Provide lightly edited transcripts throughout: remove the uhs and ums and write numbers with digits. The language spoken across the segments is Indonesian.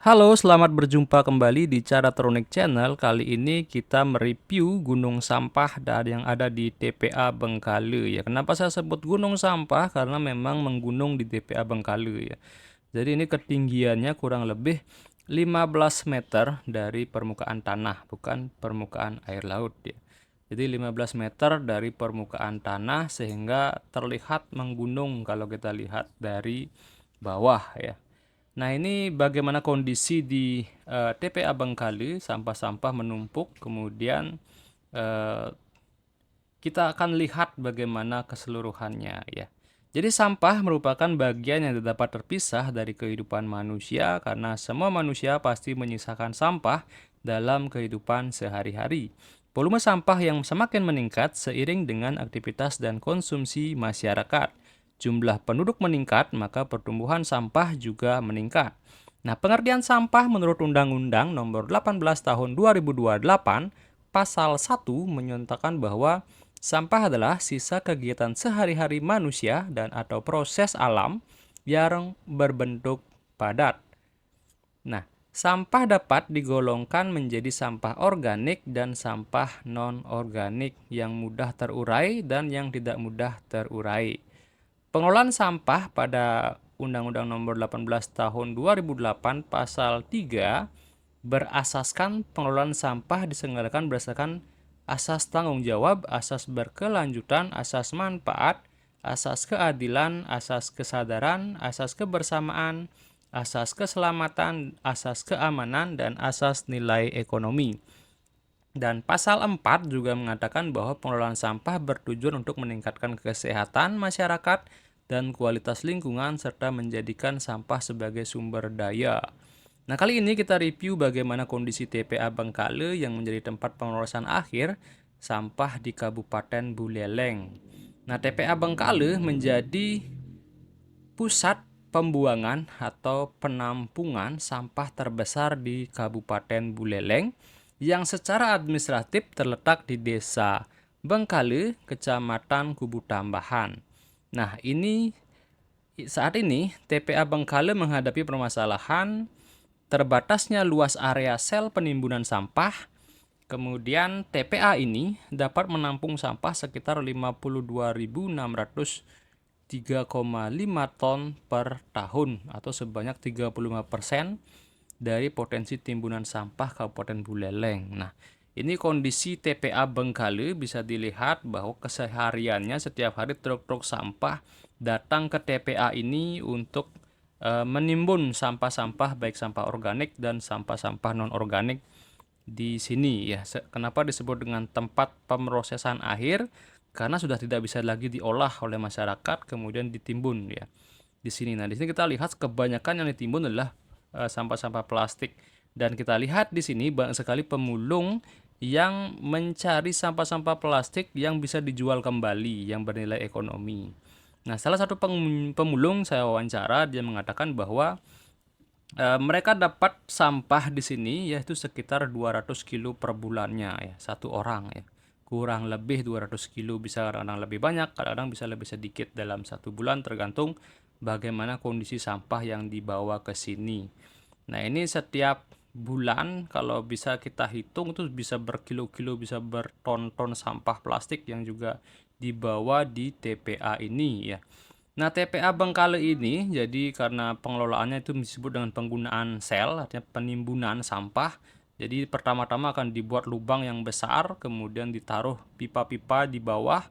Halo, selamat berjumpa kembali di Caratronik Channel. Kali ini kita mereview gunung sampah yang ada di TPA Bengkale ya. Kenapa saya sebut gunung sampah? Karena memang menggunung di TPA Bengkale ya. Jadi ini ketinggiannya kurang lebih 15 meter dari permukaan tanah, bukan permukaan air laut ya. Jadi 15 meter dari permukaan tanah sehingga terlihat menggunung kalau kita lihat dari bawah ya. Nah, ini bagaimana kondisi di TPA Bengkale, sampah-sampah menumpuk, kemudian eh, kita akan lihat bagaimana keseluruhannya ya. Jadi sampah merupakan bagian yang tidak dapat terpisah dari kehidupan manusia karena semua manusia pasti menyisakan sampah dalam kehidupan sehari-hari. Volume sampah yang semakin meningkat seiring dengan aktivitas dan konsumsi masyarakat. Jumlah penduduk meningkat, maka pertumbuhan sampah juga meningkat. Nah, pengertian sampah menurut Undang-Undang Nomor 18 Tahun 2028, Pasal 1 menyatakan bahwa sampah adalah sisa kegiatan sehari-hari manusia dan atau proses alam yang berbentuk padat. Nah, sampah dapat digolongkan menjadi sampah organik dan sampah non-organik yang mudah terurai dan yang tidak mudah terurai. Pengelolaan sampah pada Undang-Undang Nomor 18 Tahun 2008 Pasal 3 berasaskan pengelolaan sampah diselenggarakan berdasarkan asas tanggung jawab, asas berkelanjutan, asas manfaat, asas keadilan, asas kesadaran, asas kebersamaan, asas keselamatan, asas keamanan, dan asas nilai ekonomi. Dan pasal 4 juga mengatakan bahwa pengelolaan sampah bertujuan untuk meningkatkan kesehatan masyarakat dan kualitas lingkungan serta menjadikan sampah sebagai sumber daya. Nah, kali ini kita review bagaimana kondisi TPA Bengkale yang menjadi tempat pengelolaan akhir sampah di Kabupaten Buleleng. Nah, TPA Bengkale menjadi pusat pembuangan atau penampungan sampah terbesar di Kabupaten Buleleng yang secara administratif terletak di Desa Bengkale, Kecamatan Kubu Tambahan. Nah, saat ini TPA Bengkale menghadapi permasalahan terbatasnya luas area sel penimbunan sampah. Kemudian TPA ini dapat menampung sampah sekitar 52.603,5 ton per tahun atau sebanyak 35% dari potensi timbunan sampah Kabupaten Buleleng. Nah, ini kondisi TPA Bengkale bisa dilihat bahwa kesehariannya setiap hari truk-truk sampah datang ke TPA ini untuk menimbun sampah-sampah baik sampah organik dan sampah-sampah non-organik di sini ya. Kenapa disebut dengan tempat pemrosesan akhir? Karena sudah tidak bisa lagi diolah oleh masyarakat kemudian ditimbun ya di sini. Nah, di sini kita lihat kebanyakan yang ditimbun adalah sampah-sampah plastik dan kita lihat di sini banyak sekali pemulung yang mencari sampah-sampah plastik yang bisa dijual kembali yang bernilai ekonomi. Nah, salah satu pemulung saya wawancara, dia mengatakan bahwa mereka dapat sampah di sini yaitu sekitar 200 kilo per bulannya ya, satu orang ya. Kurang lebih 200 kilo, bisa kadang-kadang lebih banyak, kadang-kadang bisa lebih sedikit dalam satu bulan tergantung bagaimana kondisi sampah yang dibawa ke sini. Nah, ini setiap bulan kalau bisa kita hitung itu bisa berkilo-kilo, bisa berton-ton sampah plastik yang juga dibawa di TPA ini ya. Nah, TPA Bengkale ini jadi karena pengelolaannya itu disebut dengan penggunaan sel, artinya penimbunan sampah. Jadi pertama-tama akan dibuat lubang yang besar, kemudian ditaruh pipa-pipa di bawah,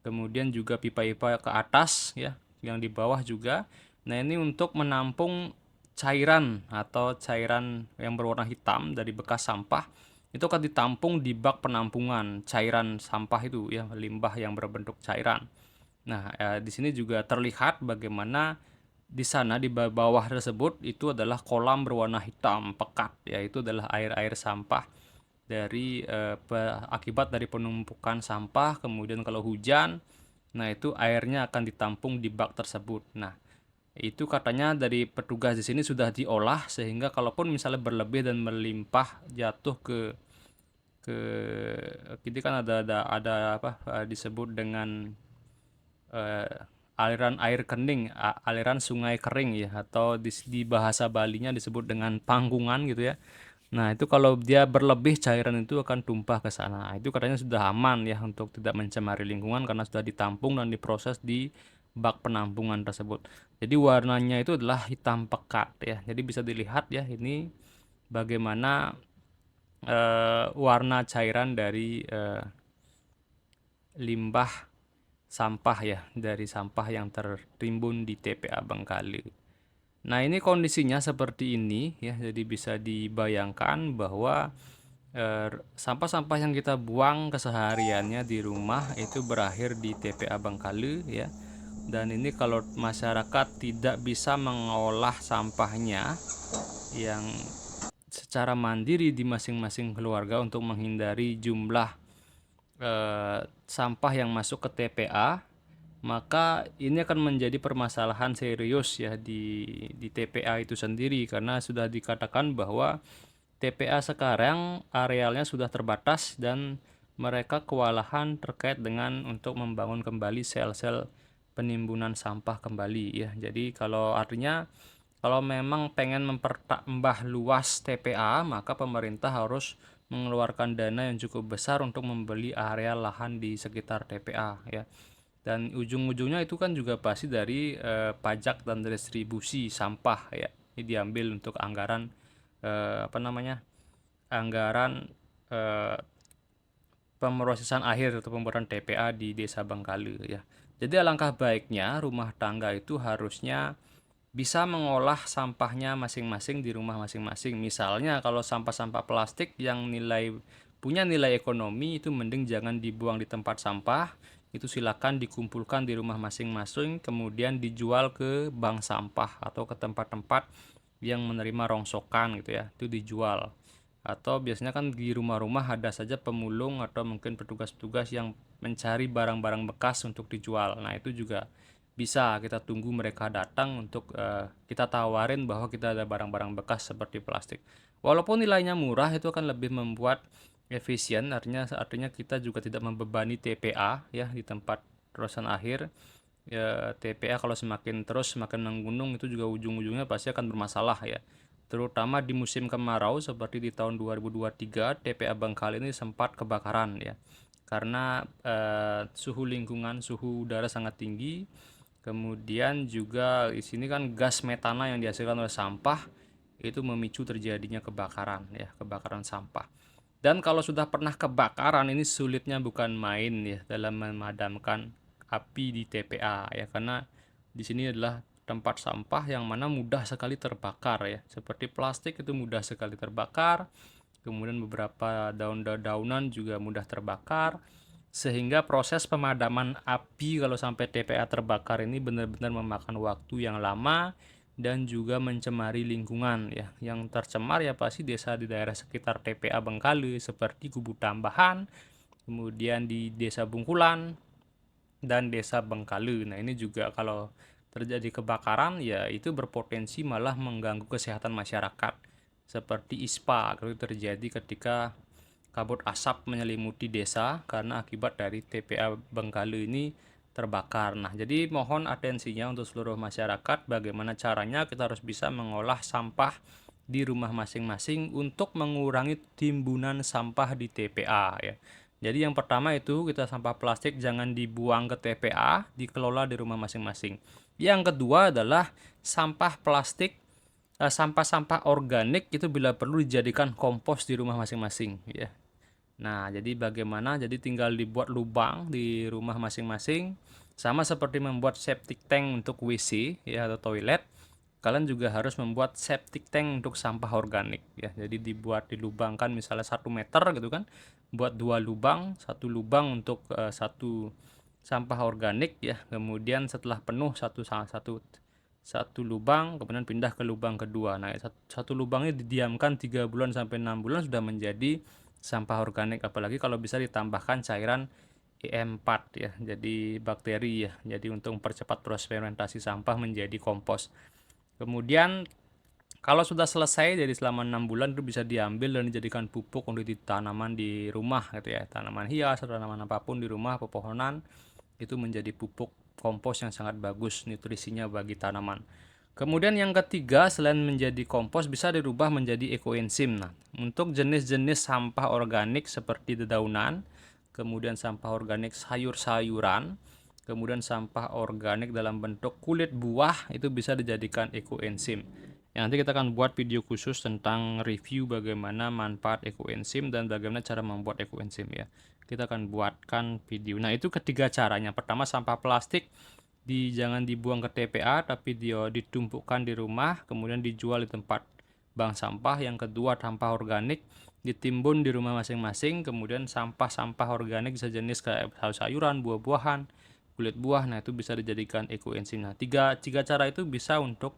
kemudian juga pipa-pipa ke atas ya, yang di bawah juga. Nah, ini untuk menampung cairan atau cairan yang berwarna hitam dari bekas sampah itu akan ditampung di bak penampungan cairan sampah itu ya, limbah yang berbentuk cairan. Nah, di sini juga terlihat bagaimana di sana di bawah tersebut itu adalah kolam berwarna hitam pekat, yaitu adalah air-air sampah dari akibat dari penumpukan sampah. Kemudian kalau hujan, nah itu airnya akan ditampung di bak tersebut. Nah, itu katanya dari petugas di sini sudah diolah sehingga kalaupun misalnya berlebih dan melimpah jatuh ke ke ini kan ada apa disebut dengan eh, aliran air kening, aliran sungai kering ya, atau di bahasa Balinya disebut dengan pangkungan gitu ya. Nah, itu kalau dia berlebih cairan itu akan tumpah ke sana. Nah, itu katanya sudah aman ya untuk tidak mencemari lingkungan karena sudah ditampung dan diproses di bak penampungan tersebut. Jadi warnanya itu adalah hitam pekat ya. Jadi bisa dilihat ya ini bagaimana warna cairan dari limbah sampah ya, dari sampah yang tertimbun di TPA Bengkale. Nah, ini kondisinya seperti ini ya, jadi bisa dibayangkan bahwa sampah-sampah yang kita buang kesehariannya di rumah itu berakhir di TPA Bengkale ya. Dan ini kalau masyarakat tidak bisa mengolah sampahnya yang secara mandiri di masing-masing keluarga untuk menghindari jumlah sampah yang masuk ke TPA, maka ini akan menjadi permasalahan serius ya di TPA itu sendiri karena sudah dikatakan bahwa TPA sekarang arealnya sudah terbatas dan mereka kewalahan terkait dengan untuk membangun kembali sel-sel penimbunan sampah kembali ya. Jadi kalau artinya kalau memang pengen mempertambah luas TPA, maka pemerintah harus mengeluarkan dana yang cukup besar untuk membeli area lahan di sekitar TPA ya. Dan ujung-ujungnya itu kan juga pasti dari pajak dan distribusi sampah ya. Ini diambil untuk anggaran apa namanya? Anggaran eh, pemrosesan akhir atau pembuatan TPA di Desa Bengkale ya. Jadi alangkah baiknya rumah tangga itu harusnya bisa mengolah sampahnya masing-masing di rumah masing-masing. Misalnya kalau sampah-sampah plastik yang punya nilai ekonomi itu mending jangan dibuang di tempat sampah. Itu silakan dikumpulkan di rumah masing-masing kemudian dijual ke bank sampah atau ke tempat-tempat yang menerima rongsokan gitu ya. Itu dijual. Atau biasanya kan di rumah-rumah ada saja pemulung atau mungkin petugas-petugas yang mencari barang-barang bekas untuk dijual. Nah, itu juga bisa kita tunggu mereka datang untuk kita tawarin bahwa kita ada barang-barang bekas seperti plastik. Walaupun nilainya murah itu akan lebih membuat efisien, artinya kita juga tidak membebani TPA ya di tempat perolehan akhir. Ya, TPA kalau semakin menggunung itu juga ujung-ujungnya pasti akan bermasalah ya. Terutama di musim kemarau seperti di tahun 2023 TPA Bengkale ini sempat kebakaran ya. Karena suhu lingkungan, suhu udara sangat tinggi. Kemudian juga di sini kan gas metana yang dihasilkan oleh sampah itu memicu terjadinya kebakaran ya, kebakaran sampah. Dan kalau sudah pernah kebakaran ini sulitnya bukan main ya dalam memadamkan api di TPA ya, karena di sini adalah tempat sampah yang mana mudah sekali terbakar ya. Seperti plastik itu mudah sekali terbakar. Kemudian beberapa daun-daunan juga mudah terbakar, sehingga proses pemadaman api kalau sampai TPA terbakar ini benar-benar memakan waktu yang lama dan juga mencemari lingkungan ya. Yang tercemar ya pasti desa di daerah sekitar TPA Bengkale seperti Kubu Tambahan, kemudian di Desa Bungkulan dan Desa Bengkale. Nah, ini juga kalau terjadi kebakaran ya itu berpotensi malah mengganggu kesehatan masyarakat. Seperti ISPA kalau terjadi ketika kabut asap menyelimuti desa karena akibat dari TPA Bengkale ini terbakar. Nah, jadi mohon atensinya untuk seluruh masyarakat bagaimana caranya kita harus bisa mengolah sampah di rumah masing-masing untuk mengurangi timbunan sampah di TPA ya. Jadi yang pertama itu kita sampah plastik jangan dibuang ke TPA, dikelola di rumah masing-masing. Yang kedua adalah sampah plastik, sampah-sampah organik itu bila perlu dijadikan kompos di rumah masing-masing ya. Nah, jadi bagaimana? Jadi tinggal dibuat lubang di rumah masing-masing, sama seperti membuat septic tank untuk WC ya atau toilet. Kalian juga harus membuat septic tank untuk sampah organik ya. Jadi dilubangkan misalnya 1 meter gitu kan, buat 2 lubang, satu lubang untuk satu sampah organik ya. Kemudian setelah penuh satu lubang, kemudian pindah ke lubang kedua. Nah, satu lubangnya didiamkan 3 bulan sampai 6 bulan sudah menjadi sampah organik, apalagi kalau bisa ditambahkan cairan EM4 ya, jadi bakteri ya, jadi untuk mempercepat proses fermentasi sampah menjadi kompos. Kemudian Kalau sudah selesai, jadi selama 6 bulan itu bisa diambil dan dijadikan pupuk untuk ditanaman di rumah gitu ya. Tanaman hias atau tanaman apapun di rumah, pepohonan, itu menjadi pupuk kompos yang sangat bagus nutrisinya bagi tanaman. Kemudian yang ketiga, selain menjadi kompos bisa dirubah menjadi ekoenzim. Nah, untuk jenis-jenis sampah organik seperti dedaunan, kemudian sampah organik sayur-sayuran, kemudian sampah organik dalam bentuk kulit buah itu bisa dijadikan ekoenzim. Ya, nanti kita akan buat video khusus tentang review bagaimana manfaat ekoenzim dan bagaimana cara membuat ekoenzim ya. Kita akan buatkan video. Nah, itu ketiga caranya. Pertama, sampah plastik jangan dibuang ke TPA tapi dia ditumpukkan di rumah, kemudian dijual di tempat bank sampah. Yang kedua, sampah organik ditimbun di rumah masing-masing, kemudian sampah-sampah organik sejenis kayak sayur-sayuran, buah-buahan, kulit buah, nah itu bisa dijadikan ekoenzim. Nah, tiga cara itu bisa untuk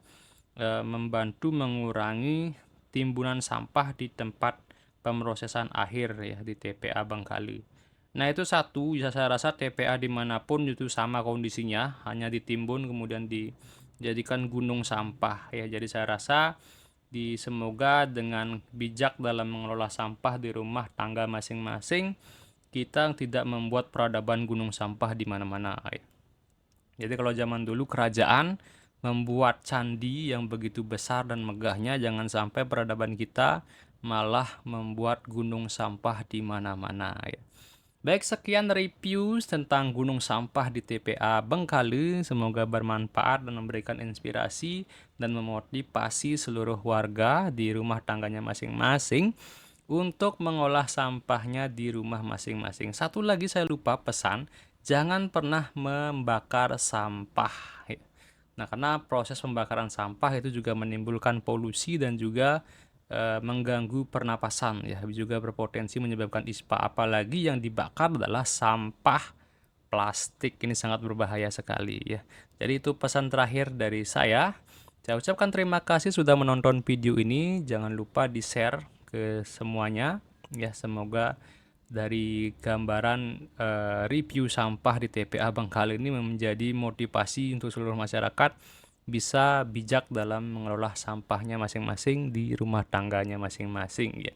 membantu mengurangi timbunan sampah di tempat pemrosesan akhir ya di TPA Bengkali. Nah itu satu, ya saya rasa TPA dimanapun itu sama kondisinya, hanya ditimbun kemudian dijadikan gunung sampah ya. Jadi saya rasa semoga dengan bijak dalam mengelola sampah di rumah tangga masing-masing, kita tidak membuat peradaban gunung sampah di mana-mana ya. Jadi kalau zaman dulu kerajaan membuat candi yang begitu besar dan megahnya, jangan sampai peradaban kita malah membuat gunung sampah di mana-mana ya. Baik, sekian review tentang gunung sampah di TPA Bengkale. Semoga bermanfaat dan memberikan inspirasi dan memotivasi seluruh warga di rumah tangganya masing-masing untuk mengolah sampahnya di rumah masing-masing. Satu lagi saya lupa pesan, jangan pernah membakar sampah. Nah, karena proses pembakaran sampah itu juga menimbulkan polusi dan juga mengganggu pernapasan ya, juga berpotensi menyebabkan ispa. Apalagi yang dibakar adalah sampah plastik, ini sangat berbahaya sekali ya. Jadi itu pesan terakhir dari saya. Saya ucapkan terima kasih sudah menonton video ini, jangan lupa di share ke semuanya ya. Semoga dari gambaran review sampah di TPA Bengkale ini menjadi motivasi untuk seluruh masyarakat bisa bijak dalam mengelola sampahnya masing-masing di rumah tangganya masing-masing ya.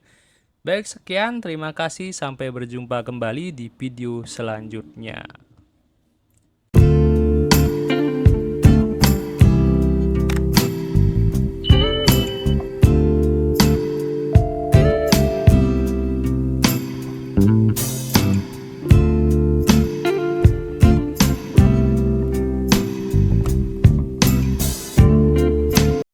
Baik, sekian, terima kasih, sampai berjumpa kembali di video selanjutnya.